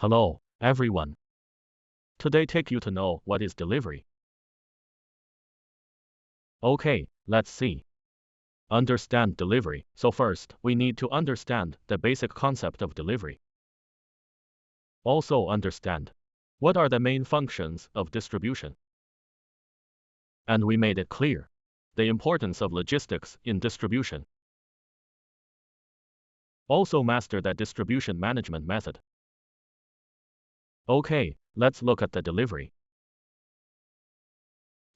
Hello, everyone. Today take you to know what is delivery. Okay, let's see. Understand delivery. So first, we need to understand the basic concept of delivery. Also understand what are the main functions of distribution. And we made it clear the importance of logistics in distribution. Also master the distribution management method. Okay, let's look at the delivery.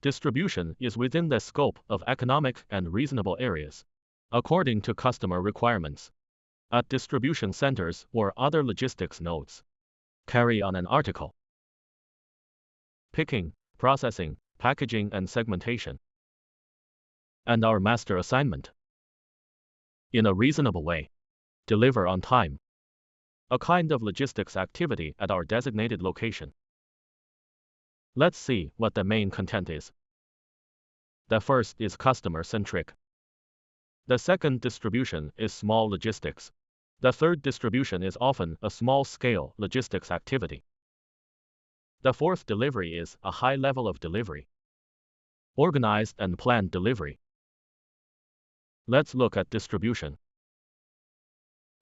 Distribution is within the scope of economic and reasonable areas, according to customer requirements, at distribution centers or other logistics nodes. Carry on an article. Picking, processing, packaging and segmentation. And our master assignment. In a reasonable way. Deliver on time. A kind of logistics activity at our designated location. Let's see what the main content is. The first is customer-centric. The second distribution is small logistics. The third distribution is often a small-scale logistics activity. The fourth delivery is a high level of delivery. Organized and planned delivery. Let's look at distribution.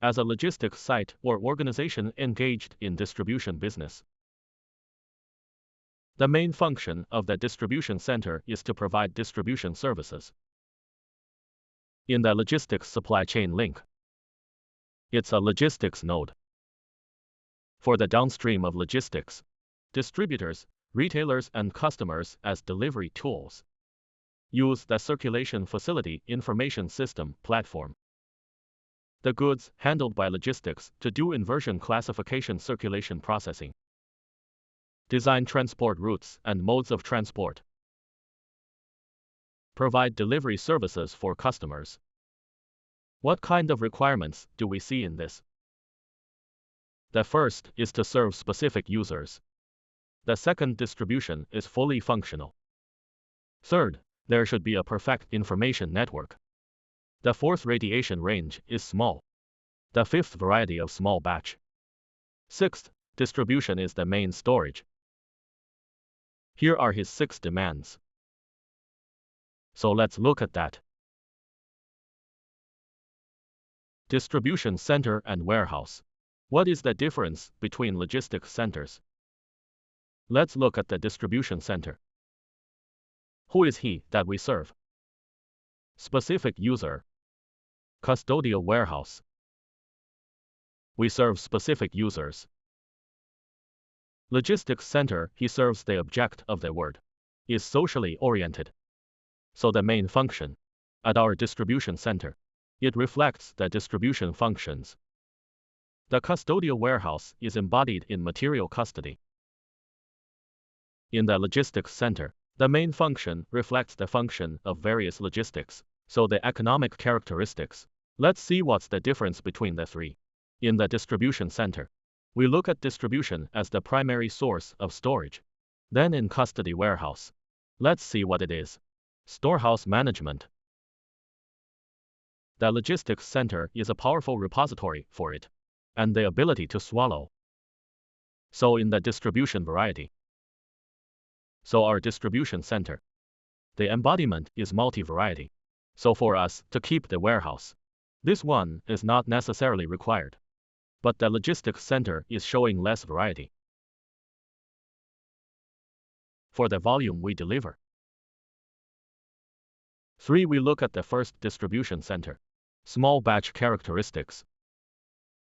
As a logistics site or organization engaged in distribution business, the main function of the distribution center is to provide distribution services in the logistics supply chain link. It's a logistics node. For the downstream of logistics, distributors, retailers and customers as delivery tools use the circulation facility information system platform. The goods handled by logistics to do inversion classification circulation processing. Design transport routes and modes of transport. Provide delivery services for customers. What kind of requirements do we see in this? The first is to serve specific users. The second distribution is fully functional. Third, there should be a perfect information network. The fourth radiation range is small. The fifth variety of small batch. Sixth, distribution is the main storage. Here are his 6 demands. So let's look at that. Distribution center and warehouse. What is the difference between logistics centers? Let's look at the distribution center. Who is he that we serve? Specific user. Custodial warehouse. We serve specific users. Logistics center, he serves the object of the word, is socially oriented. So the main function at our distribution center, it reflects the distribution functions. The custodial warehouse is embodied in material custody. In the logistics center, the main function reflects the function of various logistics, so the economic characteristics. Let's see what's the difference between the three. In the distribution center, we look at distribution as the primary source of storage. Then in custody warehouse, let's see what it is. Storehouse management. The logistics center is a powerful repository for it, and the ability to swallow. So in the distribution variety. So our distribution center, the embodiment is multi-variety. So for us to keep the warehouse, this one is not necessarily required. But the logistics center is showing less variety. For the volume we deliver. 3. We look at the first distribution center. Small batch characteristics.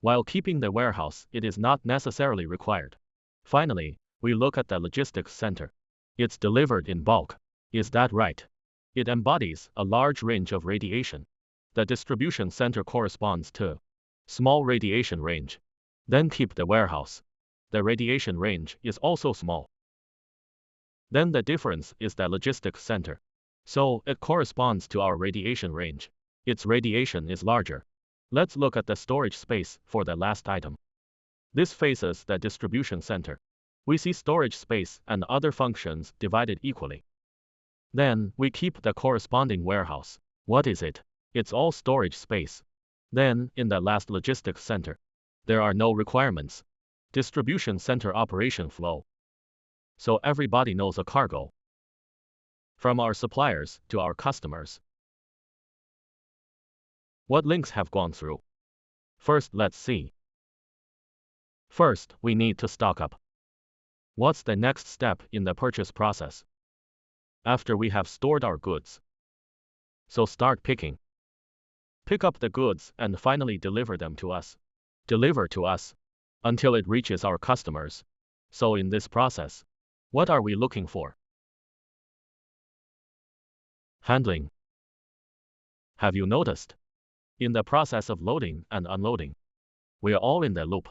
While keeping the warehouse, it is not necessarily required. Finally, we look at the logistics center. It's delivered in bulk. Is that right? It embodies a large range of radiation. The distribution center corresponds to small radiation range. Then keep the warehouse. The radiation range is also small. Then the difference is the logistics center. So it corresponds to our radiation range. Its radiation is larger. Let's look at the storage space for the last item. This faces the distribution center. We see storage space and other functions divided equally. Then we keep the corresponding warehouse. What is it? It's all storage space. Then, in the last logistics center, there are no requirements. Distribution center operation flow. So everybody knows a cargo. From our suppliers to our customers. What links have gone through? First, let's see. First, we need to stock up. What's the next step in the purchase process? After we have stored our goods. So start picking. Pick up the goods and finally deliver them to us. Deliver to us until it reaches our customers. So in this process, what are we looking for? Handling. Have you noticed? In the process of loading and unloading, we are all in the loop.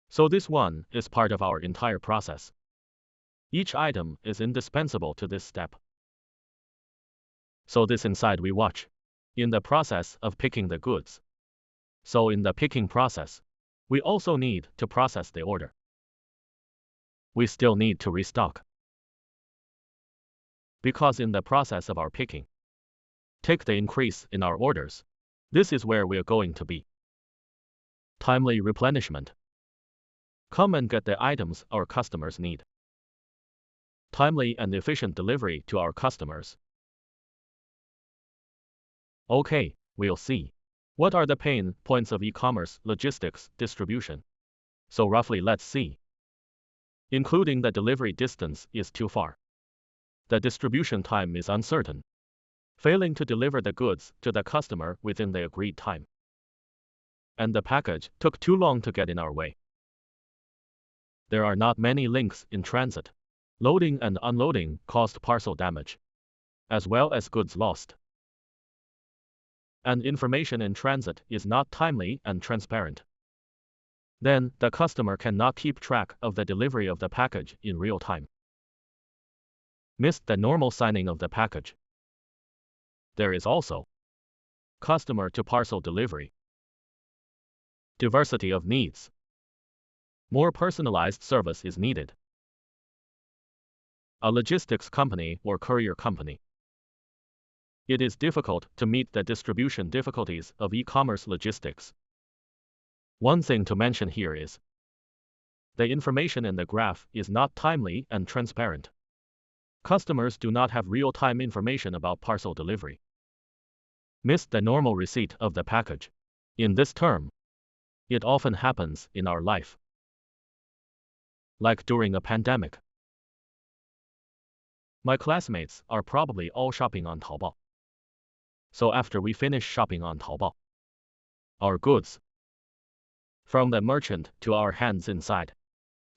So this one is part of our entire process. Each item is indispensable to this step. So this inside we watch. In the process of picking the goods. So in the picking process, we also need to process the order. We still need to restock. Because in the process of our picking, take the increase in our orders. This is where we are going to be. Timely replenishment. Come and get the items our customers need. Timely and efficient delivery to our customers. Okay, we'll see. What are the pain points of e-commerce, logistics, distribution? So roughly let's see. Including the delivery distance is too far. The distribution time is uncertain. Failing to deliver the goods to the customer within the agreed time. And the package took too long to get in our way. There are not many links in transit. Loading and unloading caused parcel damage, as well as goods lost. And information in transit is not timely and transparent. Then, the customer cannot keep track of the delivery of the package in real time. Missed the normal signing of the package. There is also customer to parcel delivery. Diversity of needs. More personalized service is needed. A logistics company or courier company. It is difficult to meet the distribution difficulties of e-commerce logistics. One thing to mention here is the information in the graph is not timely and transparent. Customers do not have real-time information about parcel delivery. Missed the normal receipt of the package. In this term, it often happens in our life. Like during a pandemic. My classmates are probably all shopping on Taobao. So after we finish shopping on Taobao, our goods from the merchant to our hands inside,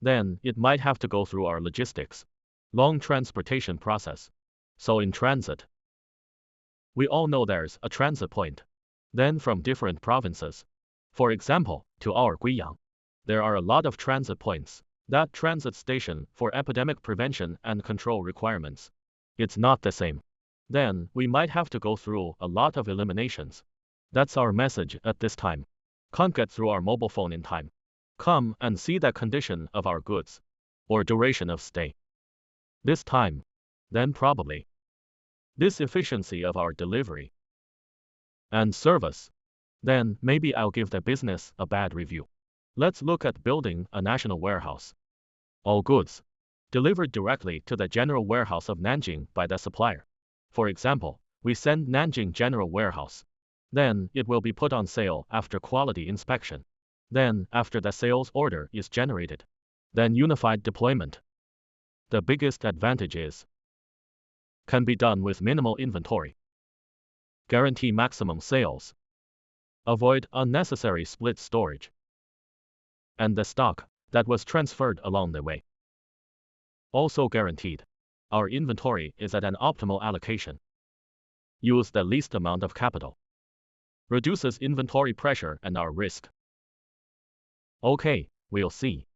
then it might have to go through our logistics, long transportation process. So in transit, we all know there's a transit point. Then from different provinces, for example, to our Guiyang, there are a lot of transit points. That transit station for epidemic prevention and control requirements. It's not the same. Then, we might have to go through a lot of eliminations. That's our message at this time. Can't get through our mobile phone in time. Come and see the condition of our goods. Or duration of stay. This time. Then probably. This efficiency of our delivery. And service. Then, maybe I'll give the business a bad review. Let's look at building a national warehouse. All goods delivered directly to the general warehouse of Nanjing by the supplier. For example, we send Nanjing General Warehouse. Then, it will be put on sale after quality inspection. Then, after the sales order is generated. Then unified deployment. The biggest advantage is can be done with minimal inventory. Guarantee maximum sales. Avoid unnecessary split storage. And the stock that was transferred along the way. Also guaranteed. Our inventory is at an optimal allocation. Use the least amount of capital. Reduces inventory pressure and our risk. Okay, we'll see.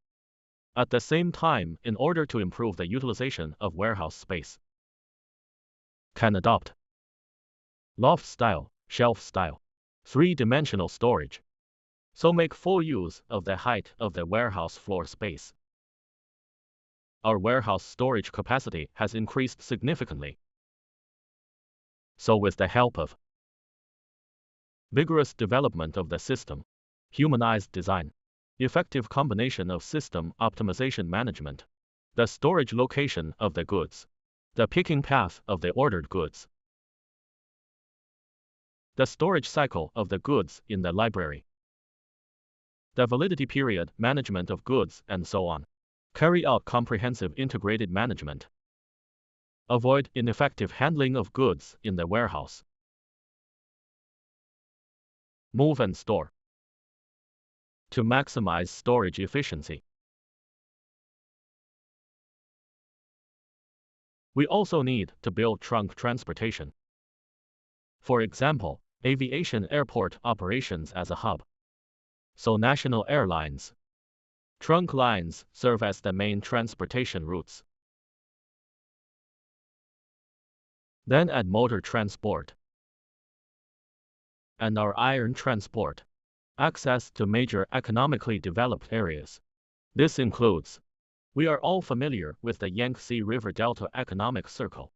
At the same time, in order to improve the utilization of warehouse space, can adopt loft style, shelf style, 3-dimensional storage. So make full use of the height of the warehouse floor space. Our warehouse storage capacity has increased significantly. So with the help of vigorous development of the system, humanized design, effective combination of system optimization management, the storage location of the goods, the picking path of the ordered goods, the storage cycle of the goods in the library, the validity period management of goods, and so on. Carry out comprehensive integrated management. Avoid ineffective handling of goods in the warehouse. Move and store. To maximize storage efficiency. We also need to build trunk transportation. For example, aviation airport operations as a hub. So national airlines. Trunk lines serve as the main transportation routes. Then add motor transport and our iron transport, access to major economically developed areas. This includes, we are all familiar with the Yangtze River Delta Economic Circle,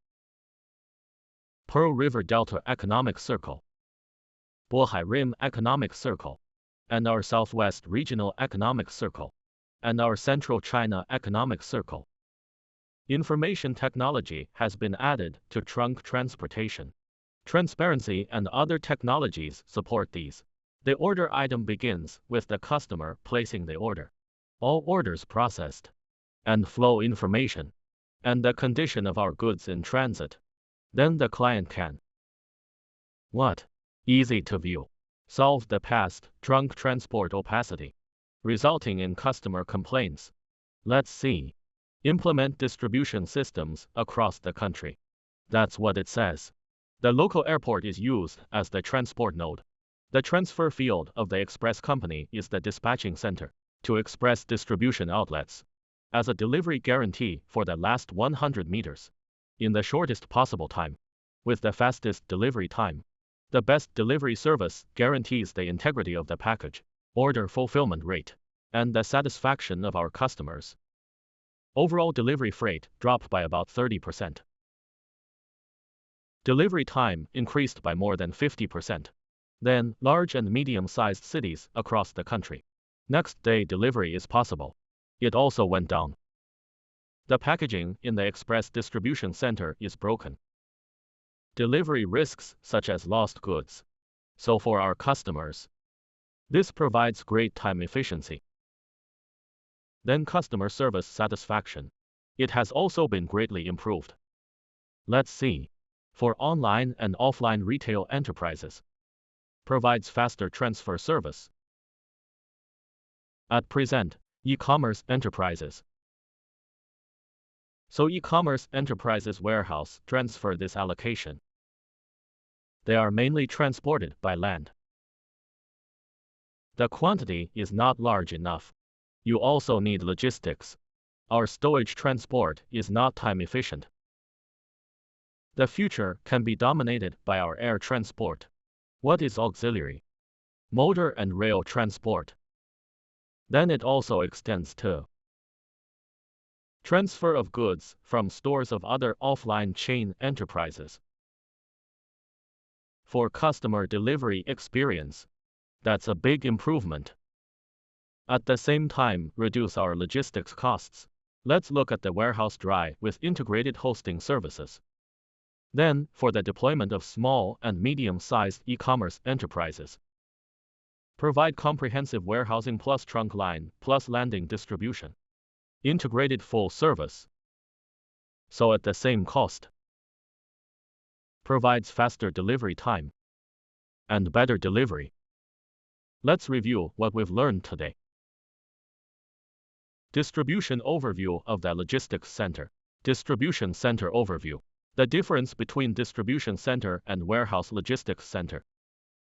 Pearl River Delta Economic Circle, Bohai Rim Economic Circle, and our Southwest Regional Economic Circle, and our Central China Economic Circle. Information technology has been added to trunk transportation. Transparency and other technologies support these. The order item begins with the customer placing the order. All orders processed, and flow information, and the condition of our goods in transit. Then the client can what? Easy to view. Solve the past trunk transport opacity, resulting in customer complaints. Let's see. Implement distribution systems across the country. That's what it says. The local airport is used as the transport node. The transfer field of the express company is the dispatching center to express distribution outlets as a delivery guarantee for the last 100 meters in the shortest possible time with the fastest delivery time. The best delivery service guarantees the integrity of the package, order fulfillment rate, and the satisfaction of our customers. Overall delivery freight dropped by about 30%. Delivery time increased by more than 50%. Then, large and medium-sized cities across the country. Next day delivery is possible. It also went down. The packaging in the express distribution center is broken. Delivery risks such as lost goods. So for our customers, this provides great time efficiency. Then customer service satisfaction. It has also been greatly improved. Let's see. For online and offline retail enterprises, provides faster transfer service. At present, e-commerce enterprises. So e-commerce enterprises warehouse transfer this allocation. They are mainly transported by land. The quantity is not large enough. You also need logistics. Our stowage transport is not time efficient. The future can be dominated by our air transport. What is auxiliary? Motor and rail transport. Then it also extends to transfer of goods from stores of other offline chain enterprises. For customer delivery experience, that's a big improvement. At the same time, reduce our logistics costs. Let's look at the warehouse dry with integrated hosting services. Then, for the deployment of small and medium-sized e-commerce enterprises, provide comprehensive warehousing plus trunk line plus landing distribution. Integrated full service. So at the same cost. Provides faster delivery time and better delivery. Let's review what we've learned today. Distribution overview of the logistics center. Distribution center overview. The difference between distribution center and warehouse logistics center.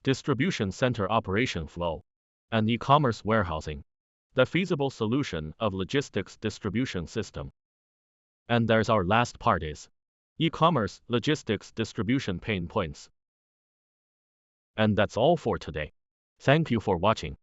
Distribution center operation flow and e-commerce warehousing. The feasible solution of logistics distribution system. And there's our last part is e-commerce logistics distribution pain points. And that's all for today. Thank you for watching.